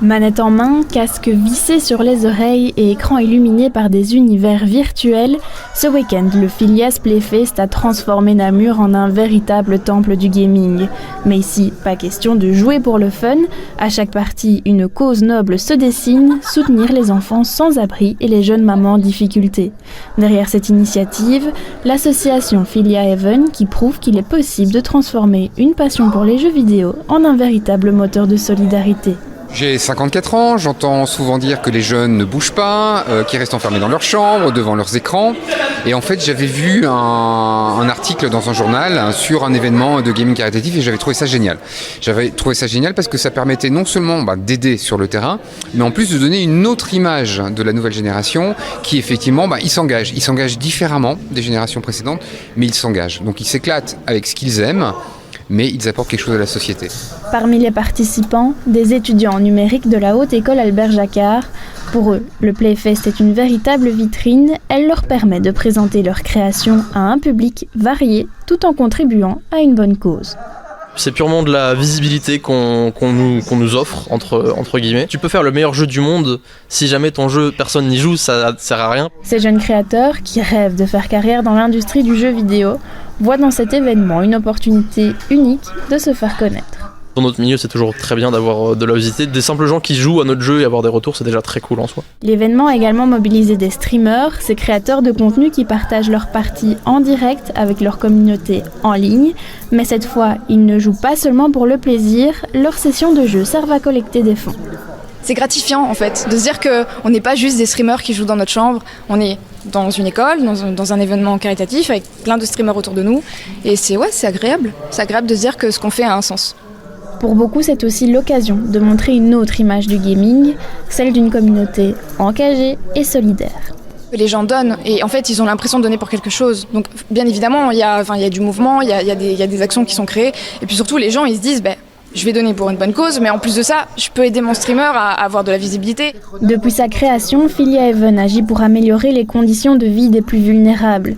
Manette en main, casque vissé sur les oreilles et écran illuminé par des univers virtuels, ce week-end, le Philias Playfest a transformé Namur en un véritable temple du gaming. Mais ici, pas question de jouer pour le fun. À chaque partie, une cause noble se dessine, soutenir les enfants sans abri et les jeunes mamans en difficulté. Derrière cette initiative, l'association Philia Heaven qui prouve qu'il est possible de transformer une passion pour les jeux vidéo en un véritable moteur de solidarité. J'ai 54 ans, j'entends souvent dire que les jeunes ne bougent pas, qu'ils restent enfermés dans leur chambre, devant leurs écrans. Et en fait, j'avais vu un article dans un journal sur un événement de gaming caritatif et j'avais trouvé ça génial. J'avais trouvé ça génial parce que ça permettait non seulement d'aider sur le terrain, mais en plus de donner une autre image de la nouvelle génération qui effectivement, ils s'engagent. Ils s'engagent différemment des générations précédentes, mais ils s'engagent. Donc ils s'éclatent avec ce qu'ils aiment, mais ils apportent quelque chose à la société. Parmi les participants, des étudiants en numérique de la Haute École Albert Jacquard. Pour eux, le Playfest est une véritable vitrine. Elle leur permet de présenter leurs créations à un public varié tout en contribuant à une bonne cause. C'est purement de la visibilité qu'on nous offre, entre guillemets. Tu peux faire le meilleur jeu du monde, si jamais ton jeu, personne n'y joue, ça ne sert à rien. Ces jeunes créateurs, qui rêvent de faire carrière dans l'industrie du jeu vidéo, voient dans cet événement une opportunité unique de se faire connaître. Dans notre milieu, c'est toujours très bien d'avoir de la visibilité. Des simples gens qui jouent à notre jeu et avoir des retours, c'est déjà très cool en soi. L'événement a également mobilisé des streamers, ces créateurs de contenu qui partagent leurs parties en direct avec leur communauté en ligne. Mais cette fois, ils ne jouent pas seulement pour le plaisir, leurs sessions de jeu servent à collecter des fonds. C'est gratifiant en fait, de se dire qu'on n'est pas juste des streamers qui jouent dans notre chambre, on est dans une école, dans un événement caritatif avec plein de streamers autour de nous. Et c'est agréable. C'est agréable de se dire que ce qu'on fait a un sens. Pour beaucoup, c'est aussi l'occasion de montrer une autre image du gaming, celle d'une communauté engagée et solidaire. Les gens donnent et en fait ils ont l'impression de donner pour quelque chose. Donc bien évidemment il y a du mouvement, il y a des actions qui sont créées et puis surtout les gens ils se disent je vais donner pour une bonne cause, mais en plus de ça, je peux aider mon streamer à avoir de la visibilité. Depuis sa création, Philia Heaven agit pour améliorer les conditions de vie des plus vulnérables.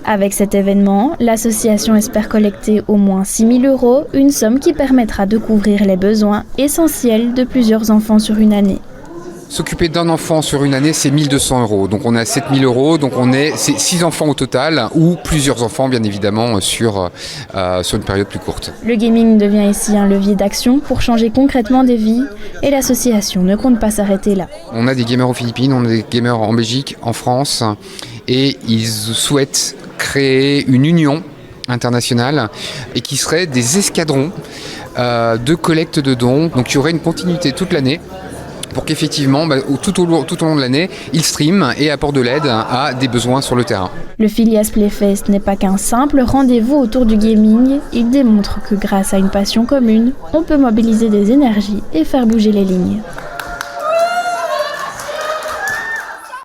Avec cet événement, l'association espère collecter au moins 6 000 €, une somme qui permettra de couvrir les besoins essentiels de plusieurs enfants sur une année. S'occuper d'un enfant sur une année, c'est 1 200 €. Donc on est à 7 000 €, donc c'est 6 enfants au total, ou plusieurs enfants bien évidemment sur une période plus courte. Le gaming devient ici un levier d'action pour changer concrètement des vies, et l'association ne compte pas s'arrêter là. On a des gamers aux Philippines, on a des gamers en Belgique, en France, et ils souhaitent créer une union internationale et qui serait des escadrons de collecte de dons. Donc il y aurait une continuité toute l'année pour qu'effectivement, tout au long de l'année, ils streament et apportent de l'aide à des besoins sur le terrain. Le Philias Playfest n'est pas qu'un simple rendez-vous autour du gaming. Il démontre que grâce à une passion commune, on peut mobiliser des énergies et faire bouger les lignes.